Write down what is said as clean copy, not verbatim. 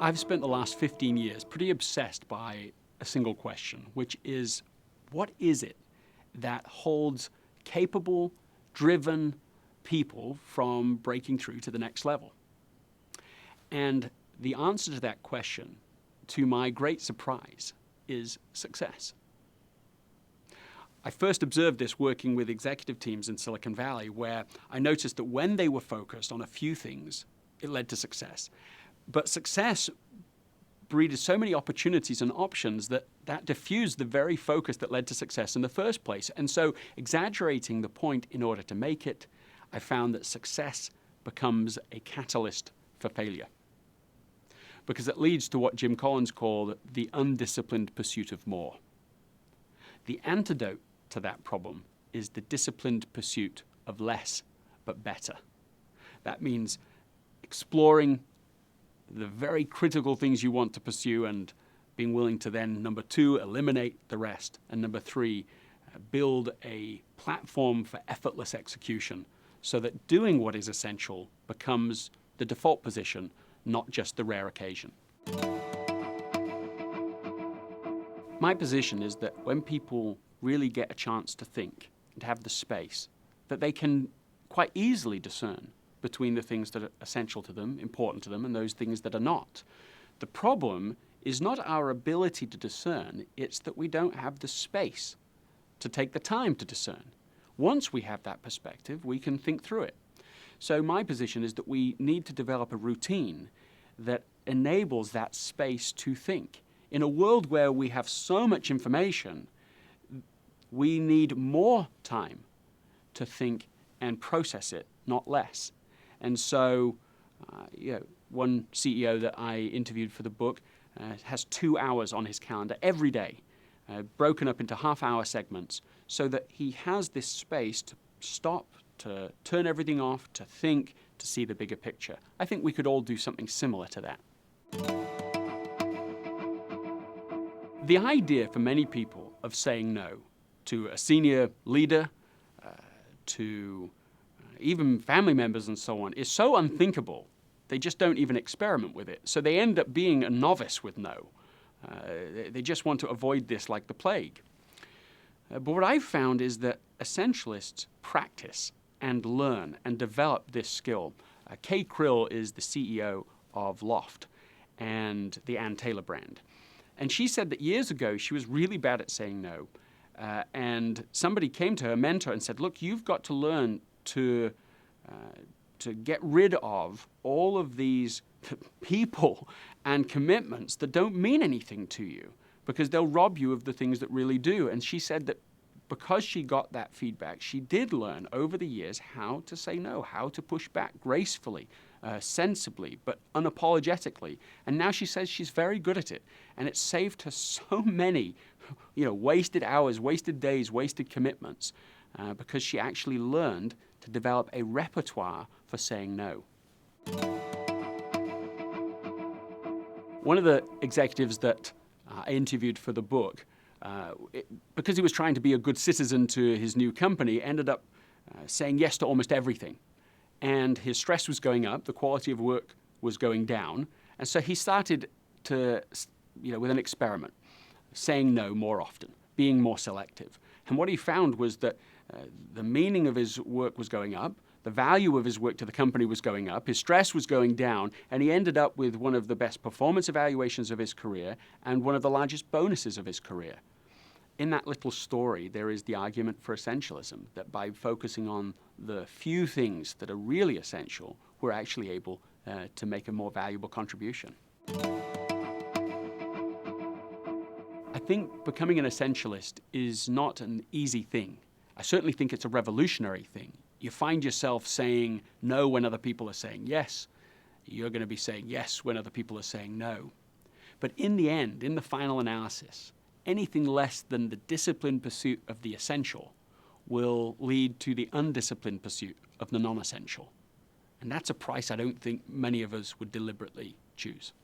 I've spent the last 15 years pretty obsessed by a single question, which is, what is it that holds capable, driven people from breaking through to the next level? And the answer to that question, to my great surprise, is success. I first observed this working with executive teams in Silicon Valley, where I noticed that when they were focused on a few things, it led to success. But success breeded so many opportunities and options that diffused the very focus that led to success in the first place. And so, exaggerating the point in order to make it, I found that success becomes a catalyst for failure, because it leads to what Jim Collins called the undisciplined pursuit of more. The antidote to that problem is the disciplined pursuit of less but better. That means exploring the very critical things you want to pursue and being willing to then, number 2, eliminate the rest, and number 3, build a platform for effortless execution so that doing what is essential becomes the default position, not just the rare occasion. My position is that when people really get a chance to think and have the space, that they can quite easily discern between the things that are essential to them, important to them, and those things that are not. The problem is not our ability to discern, it's that we don't have the space to take the time to discern. Once we have that perspective, we can think through it. So my position is that we need to develop a routine that enables that space to think. In a world where we have so much information, we need more time to think and process it, not less. And so, one CEO that I interviewed for the book has 2 hours on his calendar every day, broken up into half-hour segments, so that he has this space to stop, to turn everything off, to think, to see the bigger picture. I think we could all do something similar to that. The idea for many people of saying no to a senior leader, to even family members and so on, is so unthinkable, they just don't even experiment with it. So they end up being a novice with no. They just want to avoid this like the plague. But what I've found is that essentialists practice and learn and develop this skill. Kay Krill is the CEO of Loft and the Ann Taylor brand. And she said that years ago she was really bad at saying no. And somebody came to her mentor and said, look, you've got to learn to get rid of all of these people and commitments that don't mean anything to you, because they'll rob you of the things that really do. And she said that because she got that feedback, she did learn over the years how to say no, how to push back gracefully, sensibly, but unapologetically. And now she says she's very good at it. And it saved her so many wasted hours, wasted days, wasted commitments, because she actually learned to develop a repertoire for saying no. One of the executives that I interviewed for the book, because he was trying to be a good citizen to his new company, ended up saying yes to almost everything. And his stress was going up, the quality of work was going down, and so he started to, with an experiment, saying no more often, being more selective. And what he found was that the meaning of his work was going up, the value of his work to the company was going up, his stress was going down, and he ended up with one of the best performance evaluations of his career and one of the largest bonuses of his career. In that little story, there is the argument for essentialism, that by focusing on the few things that are really essential, we're actually able to make a more valuable contribution. I think becoming an essentialist is not an easy thing. I certainly think it's a revolutionary thing. You find yourself saying no when other people are saying yes. You're going to be saying yes when other people are saying no. But in the end, in the final analysis, anything less than the disciplined pursuit of the essential will lead to the undisciplined pursuit of the non-essential. And that's a price I don't think many of us would deliberately choose.